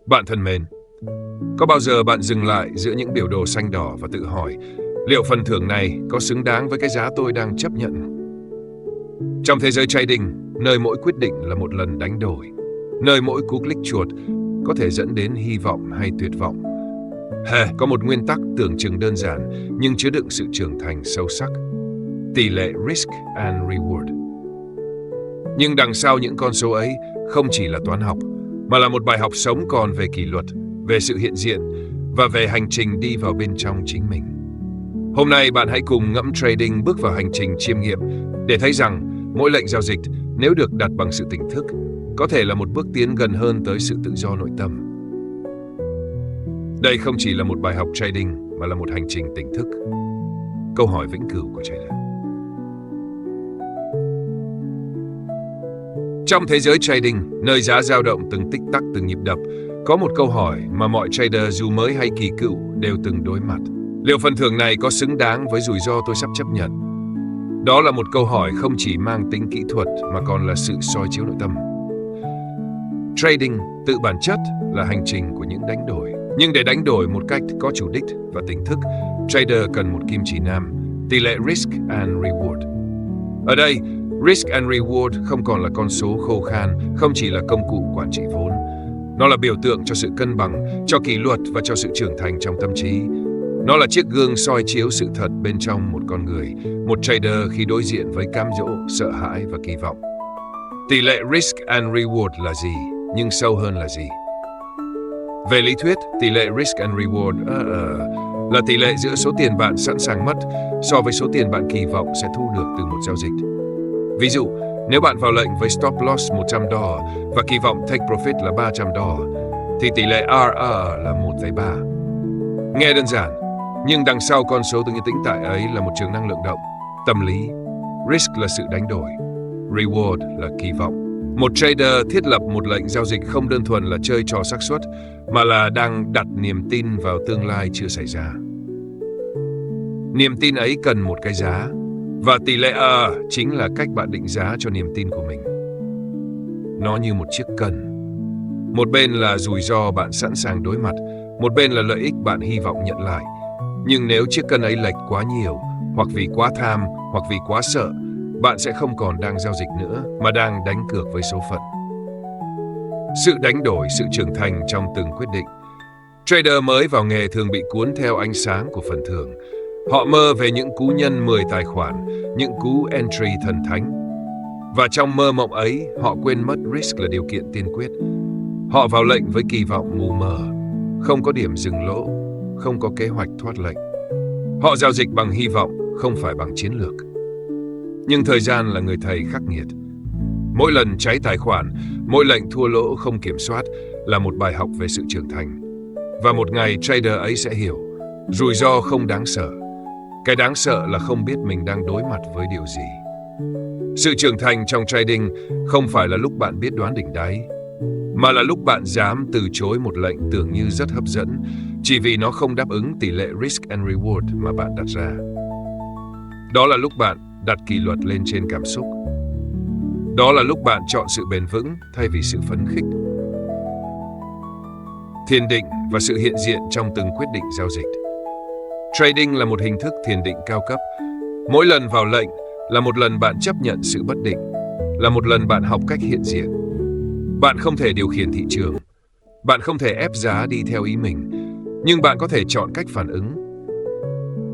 Bạn thân mến, có bao giờ bạn dừng lại giữa những biểu đồ xanh đỏ và tự hỏi liệu phần thưởng này có xứng đáng với cái giá tôi đang chấp nhận? Trong thế giới trading, nơi mỗi quyết định là một lần đánh đổi, nơi mỗi cú click chuột có thể dẫn đến hy vọng hay tuyệt vọng, có một nguyên tắc tưởng chừng đơn giản nhưng chứa đựng sự trưởng thành sâu sắc: tỷ lệ risk and reward. Nhưng đằng sau những con số ấy không chỉ là toán học, mà là một bài học sống còn về kỷ luật, về sự hiện diện và về hành trình đi vào bên trong chính mình. Hôm nay bạn hãy cùng ngẫm trading bước vào hành trình chiêm nghiệm để thấy rằng mỗi lệnh giao dịch, nếu được đặt bằng sự tỉnh thức, có thể là một bước tiến gần hơn tới sự tự do nội tâm. Đây không chỉ là một bài học trading mà là một hành trình tỉnh thức. Câu hỏi vĩnh cửu của trader. Trong thế giới trading, nơi giá dao động từng tích tắc từng nhịp đập, có một câu hỏi mà mọi trader dù mới hay kỳ cựu đều từng đối mặt. Liệu phần thưởng này có xứng đáng với rủi ro tôi sắp chấp nhận? Đó là một câu hỏi không chỉ mang tính kỹ thuật mà còn là sự soi chiếu nội tâm. Trading tự bản chất là hành trình của những đánh đổi. Nhưng để đánh đổi một cách có chủ đích và tỉnh thức, trader cần một kim chỉ nam, tỷ lệ risk and reward. Ở đây, risk and reward không còn là con số khô khan, không chỉ là công cụ quản trị vốn. Nó là biểu tượng cho sự cân bằng, cho kỷ luật và cho sự trưởng thành trong tâm trí. Nó là chiếc gương soi chiếu sự thật bên trong một con người, một trader khi đối diện với cám dỗ, sợ hãi và kỳ vọng. Tỷ lệ risk and reward là gì, nhưng sâu hơn là gì? Về lý thuyết, tỷ lệ risk and reward là tỷ lệ giữa số tiền bạn sẵn sàng mất so với số tiền bạn kỳ vọng sẽ thu được từ một giao dịch. Ví dụ, nếu bạn vào lệnh với stop loss $100 và kỳ vọng take profit là $300, thì tỷ lệ RR là 1/3. Nghe đơn giản, nhưng đằng sau con số tự nhiên tĩnh tại ấy là một trường năng lượng động, tâm lý. Risk là sự đánh đổi, reward là kỳ vọng. Một trader thiết lập một lệnh giao dịch không đơn thuần là chơi trò xác suất, mà là đang đặt niềm tin vào tương lai chưa xảy ra. Niềm tin ấy cần một cái giá, và tỷ lệ chính là cách bạn định giá cho niềm tin của mình. Nó như một chiếc cân. Một bên là rủi ro bạn sẵn sàng đối mặt, một bên là lợi ích bạn hy vọng nhận lại. Nhưng nếu chiếc cân ấy lệch quá nhiều, hoặc vì quá tham, hoặc vì quá sợ, bạn sẽ không còn đang giao dịch nữa, mà đang đánh cược với số phận. Sự đánh đổi, sự trưởng thành trong từng quyết định. Trader mới vào nghề thường bị cuốn theo ánh sáng của phần thưởng. Họ mơ về những cú nhân 10 tài khoản, những cú entry thần thánh. Và trong mơ mộng ấy, họ quên mất risk là điều kiện tiên quyết. Họ vào lệnh với kỳ vọng mù mờ, không có điểm dừng lỗ, không có kế hoạch thoát lệnh. Họ giao dịch bằng hy vọng, không phải bằng chiến lược. Nhưng thời gian là người thầy khắc nghiệt. Mỗi lần cháy tài khoản, mỗi lệnh thua lỗ không kiểm soát là một bài học về sự trưởng thành. Và một ngày trader ấy sẽ hiểu, rủi ro không đáng sợ. Cái đáng sợ là không biết mình đang đối mặt với điều gì. Sự trưởng thành trong trading không phải là lúc bạn biết đoán đỉnh đáy, mà là lúc bạn dám từ chối một lệnh tưởng như rất hấp dẫn chỉ vì nó không đáp ứng tỷ lệ risk and reward mà bạn đặt ra. Đó là lúc bạn đặt kỷ luật lên trên cảm xúc. Đó là lúc bạn chọn sự bền vững thay vì sự phấn khích. Thiền định và sự hiện diện trong từng quyết định giao dịch. Trading là một hình thức thiền định cao cấp. Mỗi lần vào lệnh là một lần bạn chấp nhận sự bất định, là một lần bạn học cách hiện diện. Bạn không thể điều khiển thị trường, bạn không thể ép giá đi theo ý mình, nhưng bạn có thể chọn cách phản ứng.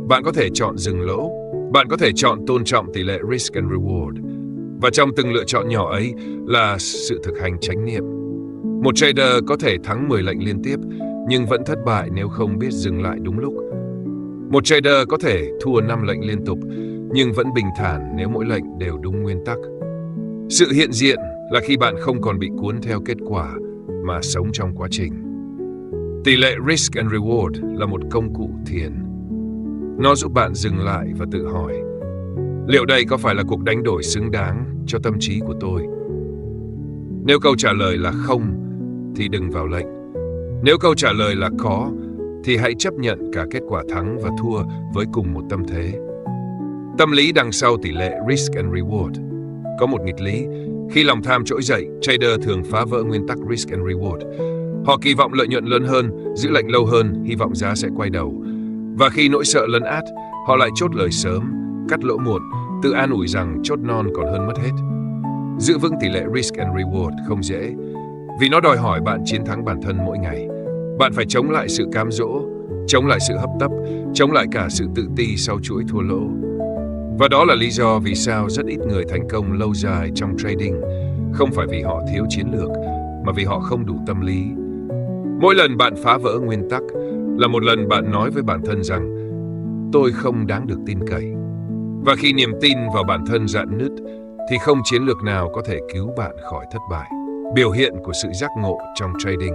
Bạn có thể chọn dừng lỗ, bạn có thể chọn tôn trọng tỷ lệ risk and reward. Và trong từng lựa chọn nhỏ ấy là sự thực hành chánh niệm. Một trader có thể thắng 10 lệnh liên tiếp, nhưng vẫn thất bại nếu không biết dừng lại đúng lúc. Một trader có thể thua 5 lệnh liên tục, nhưng vẫn bình thản nếu mỗi lệnh đều đúng nguyên tắc. Sự hiện diện là khi bạn không còn bị cuốn theo kết quả, mà sống trong quá trình. Tỷ lệ risk and reward là một công cụ thiền. Nó giúp bạn dừng lại và tự hỏi, liệu đây có phải là cuộc đánh đổi xứng đáng cho tâm trí của tôi? Nếu câu trả lời là không, thì đừng vào lệnh. Nếu câu trả lời là có, thì hãy chấp nhận cả kết quả thắng và thua với cùng một tâm thế. Tâm lý đằng sau tỷ lệ risk and reward. Có một nghịch lý, khi lòng tham trỗi dậy, trader thường phá vỡ nguyên tắc risk and reward. Họ kỳ vọng lợi nhuận lớn hơn, giữ lệnh lâu hơn, hy vọng giá sẽ quay đầu. Và khi nỗi sợ lấn át, họ lại chốt lời sớm, cắt lỗ muộn, tự an ủi rằng chốt non còn hơn mất hết. Giữ vững tỷ lệ risk and reward không dễ, vì nó đòi hỏi bạn chiến thắng bản thân mỗi ngày. Bạn phải chống lại sự cám dỗ, chống lại sự hấp tấp, chống lại cả sự tự ti sau chuỗi thua lỗ. Và đó là lý do vì sao rất ít người thành công lâu dài trong trading, không phải vì họ thiếu chiến lược, mà vì họ không đủ tâm lý. Mỗi lần bạn phá vỡ nguyên tắc là một lần bạn nói với bản thân rằng tôi không đáng được tin cậy. Và khi niềm tin vào bản thân rạn nứt, thì không chiến lược nào có thể cứu bạn khỏi thất bại. Biểu hiện của sự giác ngộ trong trading.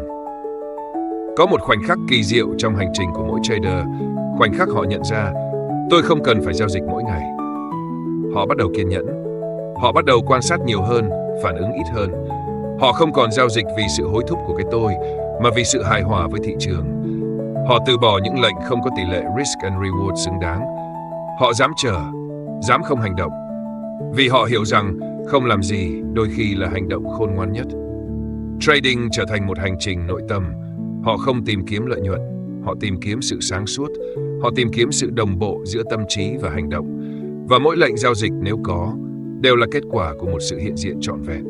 Có một khoảnh khắc kỳ diệu trong hành trình của mỗi trader, khoảnh khắc họ nhận ra tôi không cần phải giao dịch mỗi ngày. Họ bắt đầu kiên nhẫn, họ bắt đầu quan sát nhiều hơn, phản ứng ít hơn. Họ không còn giao dịch vì sự hối thúc của cái tôi, mà vì sự hài hòa với thị trường. Họ từ bỏ những lệnh không có tỷ lệ risk and reward xứng đáng. Họ dám chờ, dám không hành động, vì họ hiểu rằng không làm gì đôi khi là hành động khôn ngoan nhất. Trading trở thành một hành trình nội tâm. Họ không tìm kiếm lợi nhuận, họ tìm kiếm sự sáng suốt, họ tìm kiếm sự đồng bộ giữa tâm trí và hành động. Và mỗi lệnh giao dịch nếu có, đều là kết quả của một sự hiện diện trọn vẹn.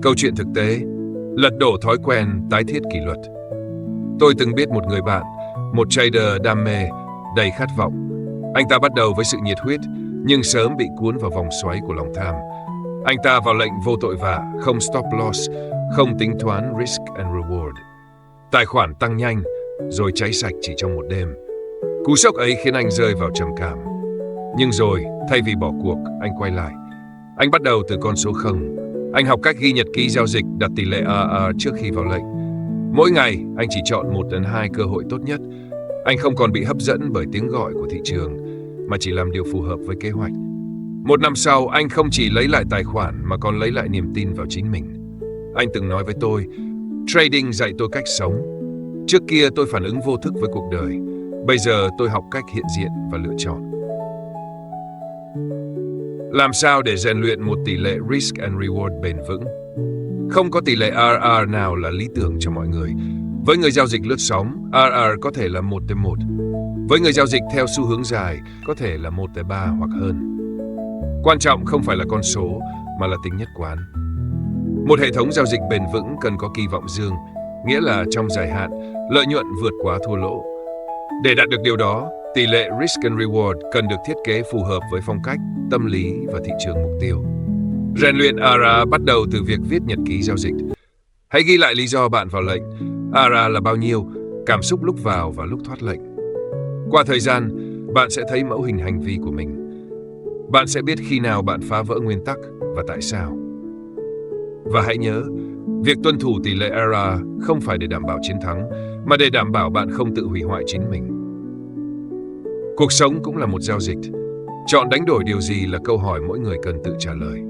Câu chuyện thực tế, lật đổ thói quen, tái thiết kỷ luật. Tôi từng biết một người bạn, một trader đam mê, đầy khát vọng. Anh ta bắt đầu với sự nhiệt huyết, nhưng sớm bị cuốn vào vòng xoáy của lòng tham. Anh ta vào lệnh vô tội vạ, không stop loss, không tính toán risk and reward. Tài khoản tăng nhanh, rồi cháy sạch chỉ trong một đêm. Cú sốc ấy khiến anh rơi vào trầm cảm. Nhưng rồi, thay vì bỏ cuộc, anh quay lại. Anh bắt đầu từ con số 0. Anh học cách ghi nhật ký giao dịch, đặt tỷ lệ RR trước khi vào lệnh. Mỗi ngày, anh chỉ chọn 1 đến 2 cơ hội tốt nhất. Anh không còn bị hấp dẫn bởi tiếng gọi của thị trường, mà chỉ làm điều phù hợp với kế hoạch. 1 năm sau, anh không chỉ lấy lại tài khoản mà còn lấy lại niềm tin vào chính mình. Anh từng nói với tôi, trading dạy tôi cách sống. Trước kia tôi phản ứng vô thức với cuộc đời. Bây giờ tôi học cách hiện diện và lựa chọn. Làm sao để rèn luyện một tỷ lệ risk and reward bền vững? Không có tỷ lệ RR nào là lý tưởng cho mọi người. Với người giao dịch lướt sóng, RR có thể là 1:1. Với người giao dịch theo xu hướng dài, có thể là 1:3 hoặc hơn. Quan trọng không phải là con số, mà là tính nhất quán. Một hệ thống giao dịch bền vững cần có kỳ vọng dương, nghĩa là trong dài hạn, lợi nhuận vượt quá thua lỗ. Để đạt được điều đó, tỷ lệ risk and reward cần được thiết kế phù hợp với phong cách, tâm lý và thị trường mục tiêu. Rèn luyện ARA bắt đầu từ việc viết nhật ký giao dịch. Hãy ghi lại lý do bạn vào lệnh, ARA là bao nhiêu, cảm xúc lúc vào và lúc thoát lệnh. Qua thời gian, bạn sẽ thấy mẫu hình hành vi của mình. Bạn sẽ biết khi nào bạn phá vỡ nguyên tắc và tại sao. Và hãy nhớ, việc tuân thủ tỷ lệ ARA không phải để đảm bảo chiến thắng, mà để đảm bảo bạn không tự hủy hoại chính mình. Cuộc sống cũng là một giao dịch. Chọn đánh đổi điều gì là câu hỏi mỗi người cần tự trả lời.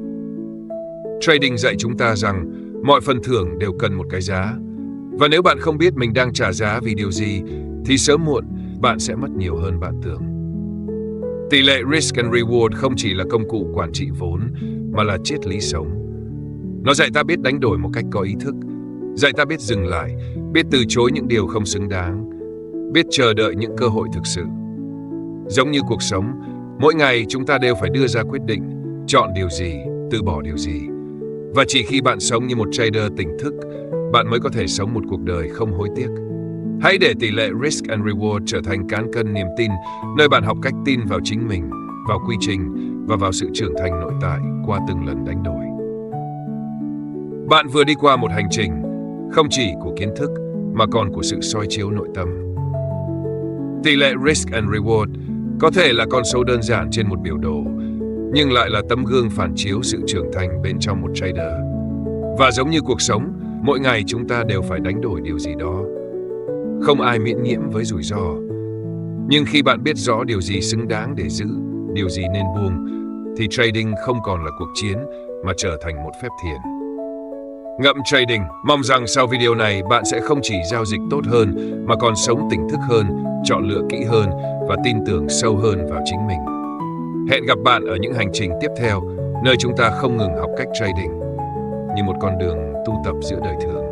Trading dạy chúng ta rằng mọi phần thưởng đều cần một cái giá. Và nếu bạn không biết mình đang trả giá vì điều gì, thì sớm muộn bạn sẽ mất nhiều hơn bạn tưởng. Tỷ lệ risk and reward không chỉ là công cụ quản trị vốn, mà là triết lý sống. Nó dạy ta biết đánh đổi một cách có ý thức, dạy ta biết dừng lại, biết từ chối những điều không xứng đáng, biết chờ đợi những cơ hội thực sự. Giống như cuộc sống, mỗi ngày chúng ta đều phải đưa ra quyết định, chọn điều gì, từ bỏ điều gì. Và chỉ khi bạn sống như một trader tỉnh thức, bạn mới có thể sống một cuộc đời không hối tiếc. Hãy để tỷ lệ risk and reward trở thành cán cân niềm tin, nơi bạn học cách tin vào chính mình, vào quy trình và vào sự trưởng thành nội tại qua từng lần đánh đổi. Bạn vừa đi qua một hành trình, không chỉ của kiến thức, mà còn của sự soi chiếu nội tâm. Tỷ lệ risk and reward có thể là con số đơn giản trên một biểu đồ, nhưng lại là tấm gương phản chiếu sự trưởng thành bên trong một trader. Và giống như cuộc sống, mỗi ngày chúng ta đều phải đánh đổi điều gì đó. Không ai miễn nhiễm với rủi ro. Nhưng khi bạn biết rõ điều gì xứng đáng để giữ, điều gì nên buông, thì trading không còn là cuộc chiến, mà trở thành một phép thiền. Ngậm trading, mong rằng sau video này bạn sẽ không chỉ giao dịch tốt hơn, mà còn sống tỉnh thức hơn, chọn lựa kỹ hơn và tin tưởng sâu hơn vào chính mình. Hẹn gặp bạn ở những hành trình tiếp theo, nơi chúng ta không ngừng học cách trading như một con đường tu tập giữa đời thường.